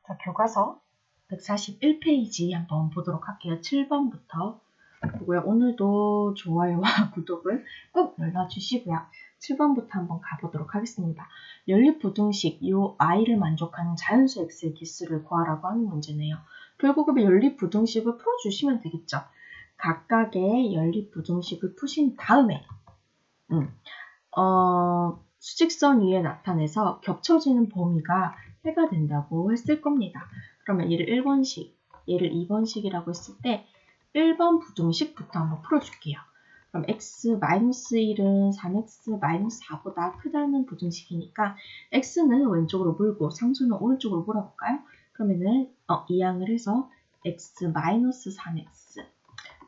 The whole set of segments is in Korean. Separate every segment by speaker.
Speaker 1: 자, 교과서 141페이지 한번 보도록 할게요. 7번부터 보고요. 오늘도 좋아요와 구독을 꼭 눌러주시고요. 7번부터 한번 가보도록 하겠습니다. 연립부등식 요 i를 만족하는 자연수 x의 개수를 구하라고 하는 문제네요. 결국은 연립부등식을 풀어주시면 되겠죠. 각각의 연립부등식을 푸신 다음에 수직선 위에 나타내서 겹쳐지는 범위가 해가 된다고 했을 겁니다. 그러면 얘를 1번식, 얘를 2번식이라고 했을 때 1번 부등식부터 한번 풀어줄게요. 그럼 x-1은 3x-4보다 크다는 부등식이니까 x는 왼쪽으로 물고 상수는 오른쪽으로 몰아볼까요? 그러면은 이항을 해서 x-3x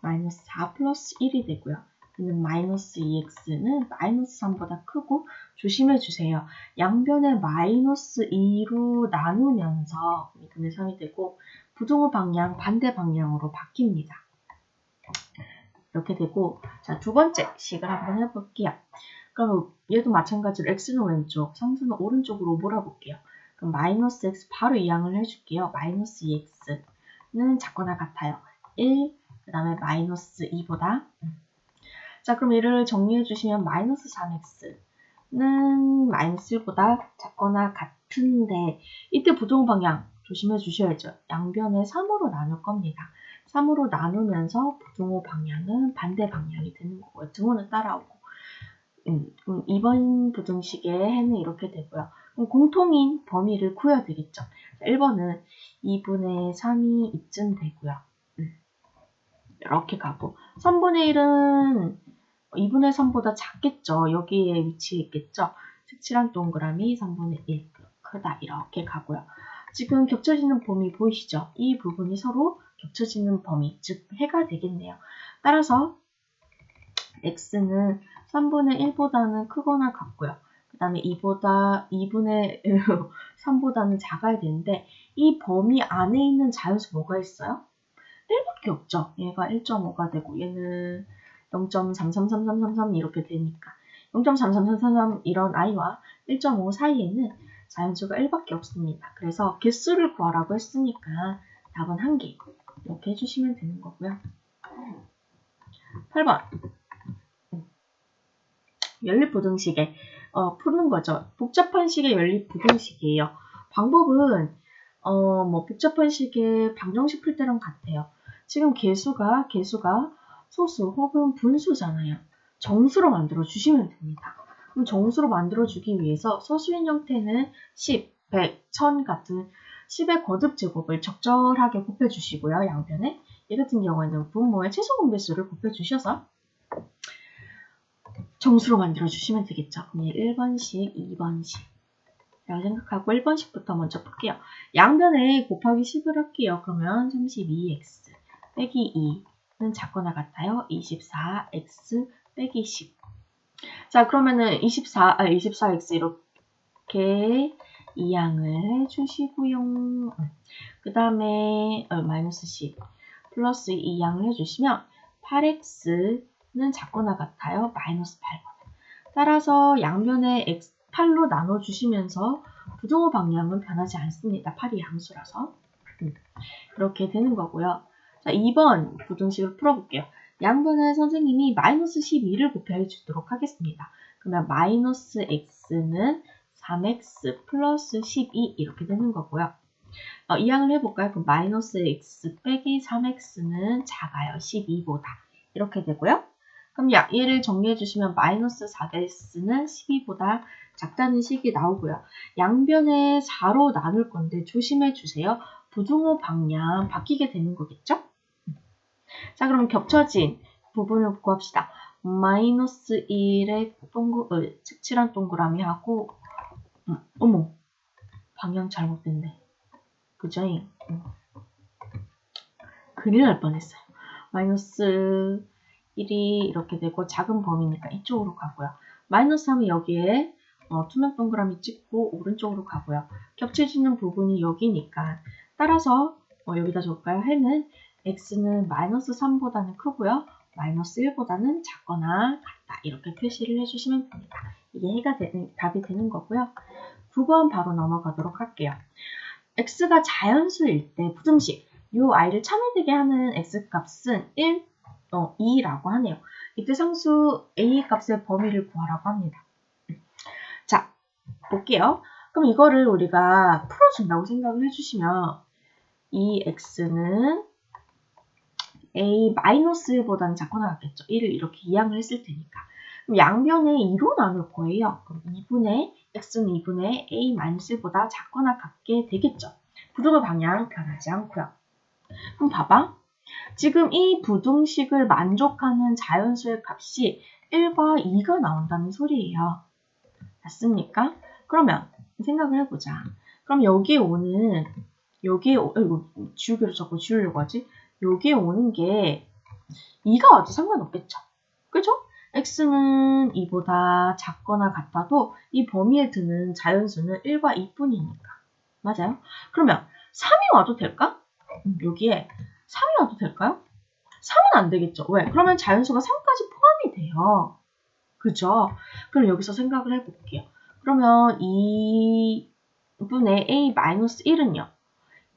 Speaker 1: -4 플러스 1이 되고요. 얘는 마이너스 2x는 마이너스 3보다 크고 조심해주세요. 양변에 마이너스 2로 나누면서 2분의 3이 되고 부등호 방향 반대 방향으로 바뀝니다. 이렇게 되고 자, 두 번째 식을 한번 해볼게요. 그럼 얘도 마찬가지로 x는 왼쪽, 상수는 오른쪽으로 몰아볼게요. 그럼 마이너스 x 바로 이항을 해줄게요. 마이너스 2x는 작거나 같아요. 1, 그 다음에 마이너스 2보다 자, 그럼 얘를 정리해 주시면 마이너스 3x는 마이너스 1보다 작거나 같은데 이때 부등호 방향 조심해 주셔야죠. 양변에 3으로 나눌 겁니다. 3으로 나누면서 부등호 방향은 반대 방향이 되는 거고요. 등호는 따라오고 그럼 2번 부등식의 해는 이렇게 되고요. 그럼 공통인 범위를 구해야 되겠죠. 자, 1번은 2분의 3이 이쯤 되고요. 이렇게 가고 3분의 1은 2분의 3보다 작겠죠. 여기에 위치해 있겠죠. 색칠한 동그라미 3분의 1 크다 이렇게 가고요. 지금 겹쳐지는 범위 보이시죠? 이 부분이 서로 겹쳐지는 범위, 즉 해가 되겠네요. 따라서 x는 3분의 1보다는 크거나 같고요. 그 다음에 2분의 3보다는 작아야 되는데 이 범위 안에 있는 자연수 뭐가 있어요? 1밖에 없죠. 얘가 1.5가 되고 얘는 0.333333 이렇게 되니까 0.33333 이런 i와 1.5 사이에는 자연수가 1밖에 없습니다. 그래서 개수를 구하라고 했으니까 답은 1개 이렇게 해주시면 되는 거고요. 8번 연립부등식에 푸는 거죠. 복잡한 식의 연립부등식이에요. 방법은 복잡한 식의 방정식 풀 때랑 같아요. 지금 개수가 소수 혹은 분수잖아요. 정수로 만들어 주시면 됩니다. 그럼 정수로 만들어 주기 위해서 소수인 형태는 10, 100, 1000 같은 10의 거듭 제곱을 적절하게 곱해 주시고요. 양변에 얘 같은 경우에는 분모의 최소 공배수를 곱해 주셔서 정수로 만들어 주시면 되겠죠. 그럼 1번식, 2번식 라고 생각하고 1번식부터 먼저 볼게요. 양변에 곱하기 10을 할게요. 그러면 32x 빼기 2는 작거나 같아요. 24x 빼기 10. 자, 그러면은 24x 이렇게 이항을 해주시고요. 그 다음에 마이너스 10 플러스 이항을 해주시면 8x는 작거나 같아요. 마이너스 8보다. 따라서 양변에 x 8로 나눠주시면서 부등호 방향은 변하지 않습니다. 8이 양수라서. 그렇게 되는 거고요. 자, 2번 부등식을 풀어볼게요. 양변에 선생님이 마이너스 12를 곱해 주도록 하겠습니다. 그러면 마이너스 x는 3x 플러스 12 이렇게 되는 거고요. 이항을 해볼까요? 그럼 마이너스 x 빼기 3x는 작아요. 12보다. 이렇게 되고요. 그럼 얘를 정리해 주시면 마이너스 4x는 12보다 작다는 식이 나오고요. 양변에 4로 나눌 건데 조심해 주세요. 부등호 방향 바뀌게 되는 거겠죠? 자, 그럼 겹쳐진 부분을 구합시다. 마이너스 1의 색칠한 동그라미 하고 어머 방향 잘못됐네. 그죠? 큰일 날 뻔했어요. 마이너스 1이 이렇게 되고 작은 범위니까 이쪽으로 가고요. 마이너스 3은 여기에 투명 동그라미 찍고 오른쪽으로 가고요. 겹쳐지는 부분이 여기니까 따라서 여기다 적을까요? 해는 x는 마이너스 3보다는 크고요. 마이너스 1보다는 작거나 같다. 이렇게 표시를 해주시면 됩니다. 이게 해가 답이 되는 거고요. 9번 바로 넘어가도록 할게요. x가 자연수일 때 부등식 요 i를 참여되게 하는 x값은 1, 2라고 하네요. 이때 상수 a 값의 범위를 구하라고 합니다. 자, 볼게요. 그럼 이거를 우리가 풀어준다고 생각을 해주시면 이 x는 a-1보다는 작거나 같겠죠. 1을 이렇게 이항을 했을 테니까. 그럼 양변에 2로 나눌 거예요. 그럼 2분의 x는 2분의 a-1보다 작거나 같게 되겠죠. 부등호 방향 변하지 않고요. 그럼 봐봐. 지금 이 부등식을 만족하는 자연수의 값이 1과 2가 나온다는 소리예요. 맞습니까? 그러면 생각을 해보자. 그럼 여기에 오는 이거 지우개로 자꾸 지우려고 하지? 여기에 오는 게 2가 와도 상관없겠죠. 그죠? x는 2보다 작거나 같아도 이 범위에 드는 자연수는 1과 2뿐이니까. 맞아요? 그러면 3이 와도 될까? 여기에 3이 와도 될까요? 3은 안 되겠죠. 왜? 그러면 자연수가 3까지 포함이 돼요. 그죠? 그럼 여기서 생각을 해볼게요. 그러면 2분의 a-1은요.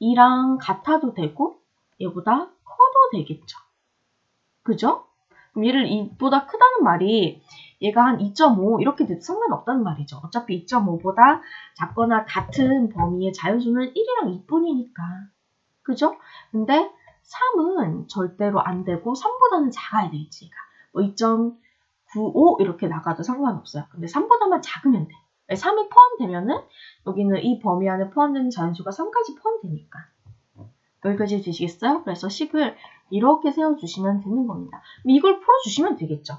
Speaker 1: 2랑 같아도 되고 얘보다 커도 되겠죠. 그죠? 그럼 얘를 2보다 크다는 말이 얘가 한 2.5 이렇게 돼도 상관없다는 말이죠. 어차피 2.5보다 작거나 같은 범위의 자연수는 1이랑 2뿐이니까. 그죠? 근데 3은 절대로 안 되고 3보다는 작아야 되지. 뭐 2.95 이렇게 나가도 상관없어요. 근데 3보다만 작으면 돼. 3이 포함되면은 여기는 이 범위 안에 포함되는 자연수가 3까지 포함되니까. 여기까지 되시겠어요? 그래서 식을 이렇게 세워주시면 되는 겁니다. 그럼 이걸 풀어주시면 되겠죠.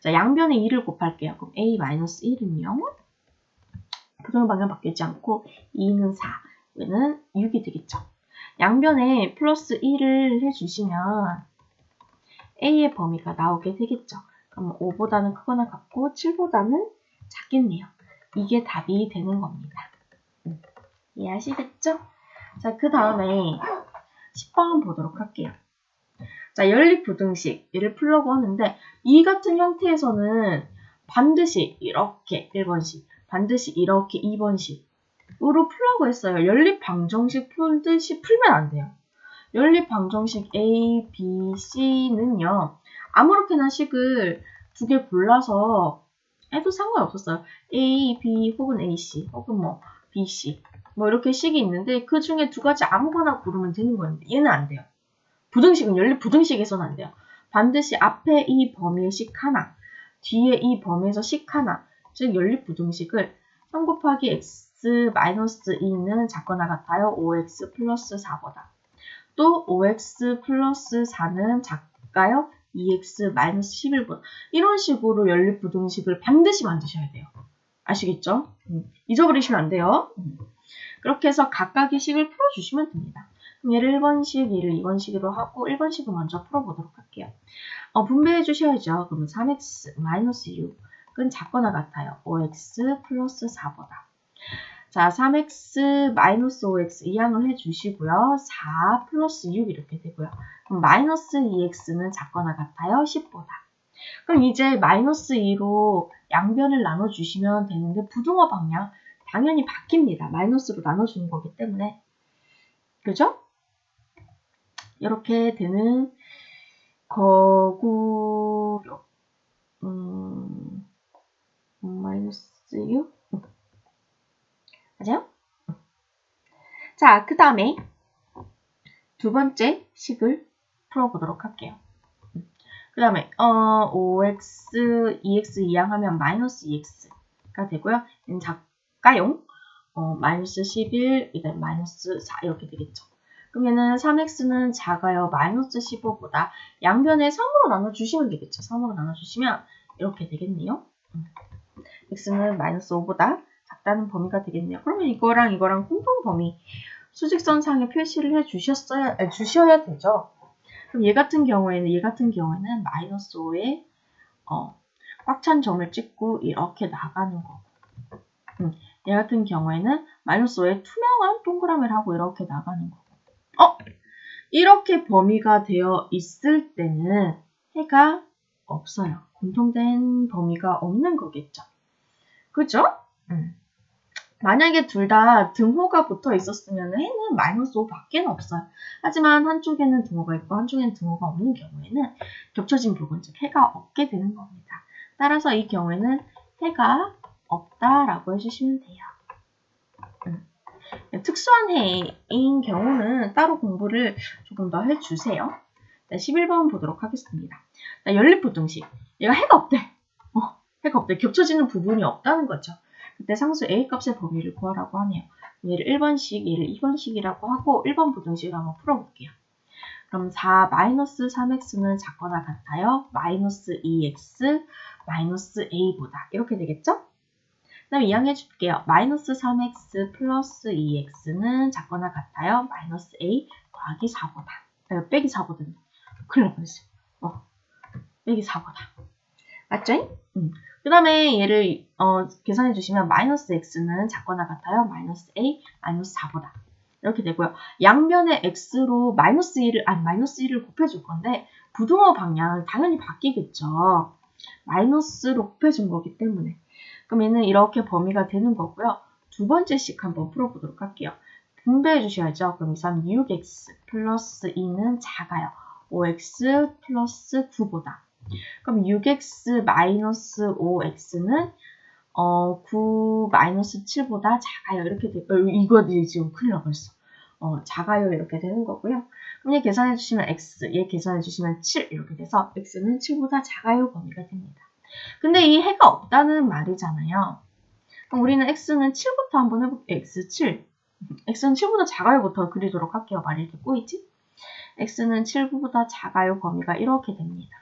Speaker 1: 자, 양변에 2를 곱할게요. 그럼 a-1은요. 부등호 방향 바뀌지 않고 2는 4, 얘는 6이 되겠죠. 양변에 플러스 1을 해주시면 a의 범위가 나오게 되겠죠. 그럼 5보다는 크거나 같고 7보다는 작겠네요. 이게 답이 되는 겁니다. 이해하시겠죠? 자, 그 다음에 10번 보도록 할게요. 자, 연립부등식 얘를 풀려고 하는데 이 같은 형태에서는 반드시 이렇게 1번식, 반드시 이렇게 2번식으로 풀라고 했어요. 연립방정식 풀듯이 풀면 안 돼요. 연립방정식 A, B, C는요. 아무렇게나 식을 두 개 골라서 해도 상관없었어요. A, B 혹은 AC 혹은 뭐 B, C 뭐 이렇게 식이 있는데 그 중에 두 가지 아무거나 고르면 되는 거였는데 얘는 안 돼요. 부등식은 연립부등식에서는 안 돼요. 반드시 앞에 이 범위의 식 하나, 뒤에 이 범위에서 식 하나, 즉 연립부등식을 3 곱하기 x-2는 작거나 같아요. 5x 플러스 4보다. 또 5x 플러스 4는 작가요. 2x 마이너스 11보다. 이런 식으로 연립부등식을 반드시 만드셔야 돼요. 아시겠죠? 잊어버리시면 안 돼요. 그렇게 해서 각각의 식을 풀어주시면 됩니다. 그럼 얘를 1번식, 얘를 2번식으로 하고 1번식을 먼저 풀어보도록 할게요. 분배해 주셔야죠. 그럼 3x 마이너스 6은 작거나 같아요. 5x 플러스 4보다. 자, 3x 마이너스 5x 이항을 해주시고요. 4 플러스 6 이렇게 되고요. 그럼 마이너스 2x는 작거나 같아요. 10보다. 그럼 이제 마이너스 2로 양변을 나눠주시면 되는데 부등호 방향 당연히 바뀝니다. 마이너스로 나눠주는 거기 때문에. 그죠? 이렇게 되는 거고요. 마이너스 6? 맞아요? 자, 그 다음에 두 번째 식을 풀어보도록 할게요. 그 다음에 5x, 2x 이항하면 마이너스 2x가 되고요. 얘는 작가용 마이너스 11, 그 다음에 마이너스 4 이렇게 되겠죠. 그럼 얘는 3x는 작아요. 마이너스 15보다 양변에 3으로 나눠주시면 되겠죠. 3으로 나눠주시면 이렇게 되겠네요. x는 마이너스 5보다 작다는 범위가 되겠네요. 그러면 이거랑 공통 범위 수직선상에 표시를 주셔야 되죠. 그럼 얘 같은 경우에는 마이너스 5에 꽉 찬 점을 찍고 이렇게 나가는 거고 얘 같은 경우에는 마이너스 5에 투명한 동그라미를 하고 이렇게 나가는 거고 이렇게 범위가 되어 있을 때는 해가 없어요. 공통된 범위가 없는 거겠죠. 그죠? 만약에 둘 다 등호가 붙어 있었으면 해는 마이너스 5밖에 없어요. 하지만 한쪽에는 등호가 있고 한쪽에는 등호가 없는 경우에는 겹쳐진 부분, 즉 해가 없게 되는 겁니다. 따라서 이 경우에는 해가 없다라고 해주시면 돼요. 특수한 해인 경우는 따로 공부를 조금 더 해주세요. 11번 보도록 하겠습니다. 연립부등식. 얘가 해가 없대. 해가 없대. 겹쳐지는 부분이 없다는 거죠. 그때 상수 A값의 범위를 구하라고 하네요. 얘를 1번식, 얘를 2번식이라고 하고 1번 부등식을 한번 풀어볼게요. 그럼 4 마이너스 3x는 작거나 같아요. 마이너스 2x 마이너스 a보다 이렇게 되겠죠? 그 다음에 이항해줄게요. 마이너스 3x 플러스 2x는 작거나 같아요. 마이너스 a 더하기 4보다. 빼기 4보다. 큰일 날 뻔했어요. 빼기 4보다. 맞죠? 그 다음에 얘를 계산해 주시면 마이너스 x는 작거나 같아요. 마이너스 a 마이너스 4보다. 이렇게 되고요. 양변의 x로 마이너스 1을 곱해줄 건데 부등호 방향은 당연히 바뀌겠죠. 마이너스로 곱해준 거기 때문에. 그럼 얘는 이렇게 범위가 되는 거고요. 두 번째씩 한번 풀어보도록 할게요. 분배해 주셔야죠. 그럼 3, 6x 플러스 2는 작아요. 5x 플러스 9보다. 그럼 6x 마이너스 5x는 9 마이너스 7보다 작아요. 이렇게 되고 이거 지금 큰일 나버렸어. 작아요. 이렇게 되는 거고요. 그럼 얘 계산해 주시면 x, 얘 계산해 주시면 7 이렇게 돼서 x는 7보다 작아요. 범위가 됩니다. 근데 이 해가 없다는 말이잖아요. 그럼 우리는 x는 7부터 한번 해볼게요. x7. x는 7보다 작아요부터 그리도록 할게요. 말이 이렇게 꼬이지? x는 7보다 작아요. 범위가 이렇게 됩니다.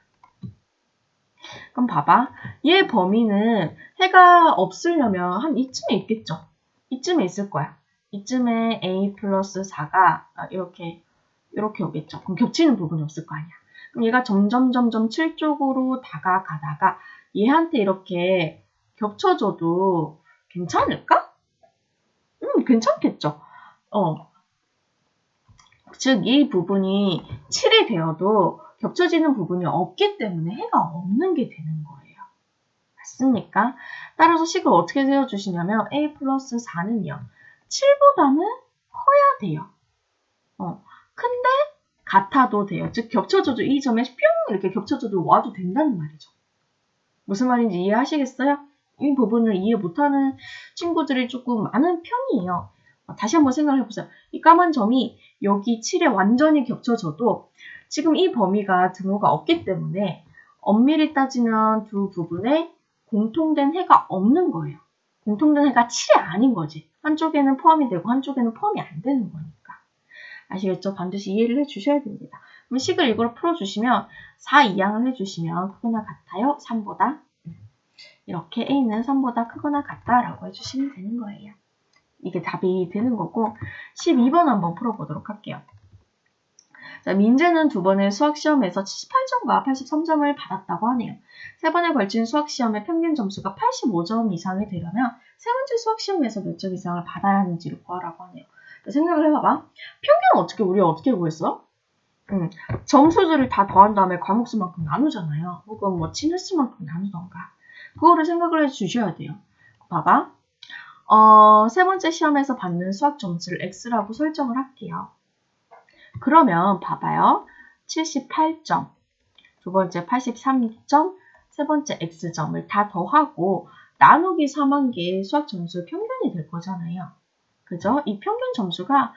Speaker 1: 그럼 봐봐. 얘 범위는 해가 없으려면 한 이쯤에 있겠죠? 이쯤에 있을 거야. 이쯤에 a 플러스 4가 이렇게 오겠죠. 그럼 겹치는 부분이 없을 거 아니야. 그럼 얘가 점점 7 쪽으로 다가가다가 얘한테 이렇게 겹쳐줘도 괜찮을까? 괜찮겠죠. 즉 이 부분이 7이 되어도 겹쳐지는 부분이 없기 때문에 해가 없는 게 되는 거예요. 맞습니까? 따라서 식을 어떻게 세워주시냐면 a 플러스 4는요. 7보다는 커야 돼요. 큰데 같아도 돼요. 즉 겹쳐져도 이 점에 뿅 이렇게 겹쳐져도 와도 된다는 말이죠. 무슨 말인지 이해하시겠어요? 이 부분을 이해 못하는 친구들이 조금 많은 편이에요. 다시 한번 생각을 해보세요. 이 까만 점이 여기 7에 완전히 겹쳐져도 지금 이 범위가 등호가 없기 때문에 엄밀히 따지면 두 부분에 공통된 해가 없는 거예요. 공통된 해가 7이 아닌 거지. 한쪽에는 포함이 되고 한쪽에는 포함이 안 되는 거니까. 아시겠죠? 반드시 이해를 해주셔야 됩니다. 그럼 식을 이걸 풀어주시면 4 이항을 해주시면 크거나 같아요. 3보다. 이렇게 a는 3보다 크거나 같다라고 해주시면 되는 거예요. 이게 답이 되는 거고 12번 한번 풀어보도록 할게요. 자, 민재는 두 번의 수학시험에서 78점과 83점을 받았다고 하네요. 세 번에 걸친 수학시험의 평균 점수가 85점 이상이 되려면 세 번째 수학시험에서 몇 점 이상을 받아야 하는지를 구하라고 하네요. 생각을 해봐봐. 평균은 우리가 어떻게 구했어? 점수들을 다 더한 다음에 과목수만큼 나누잖아요. 혹은 뭐 친횟수만큼 나누던가. 그거를 생각을 해주셔야 돼요. 봐봐. 세 번째 시험에서 받는 수학 점수를 x라고 설정을 할게요. 그러면 봐봐요. 78점, 두 번째 83점, 세 번째 x점을 다 더하고 나누기 3한 개의 수학 점수 평균이 될 거잖아요. 그죠? 이 평균 점수가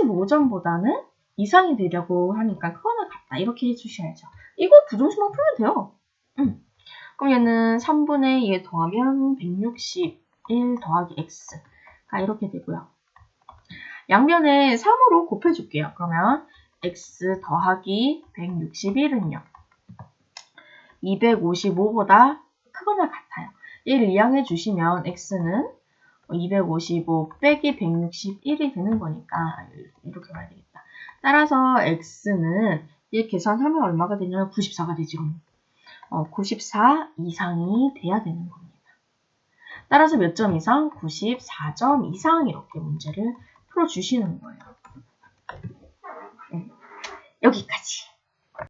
Speaker 1: 85점보다는 이상이 되려고 하니까 크거나 같다. 이렇게 해주셔야죠. 이거 부등식만 풀면 돼요. 그럼 얘는 3분의 2에 더하면 161 더하기 x가 이렇게 되고요. 양변에 3으로 곱해줄게요. 그러면 x 더하기 161은요. 255보다 크거나 같아요. 얘를 이항해 주시면 x는 255 빼기 161이 되는 거니까 이렇게 봐야 되겠다. 따라서 x는 얘 계산하면 얼마가 되냐면 94가 되지. 94 이상이 돼야 되는 겁니다. 따라서 몇 점 이상? 94점 이상 이렇게 문제를 풀어주시는 거예요. 여기까지.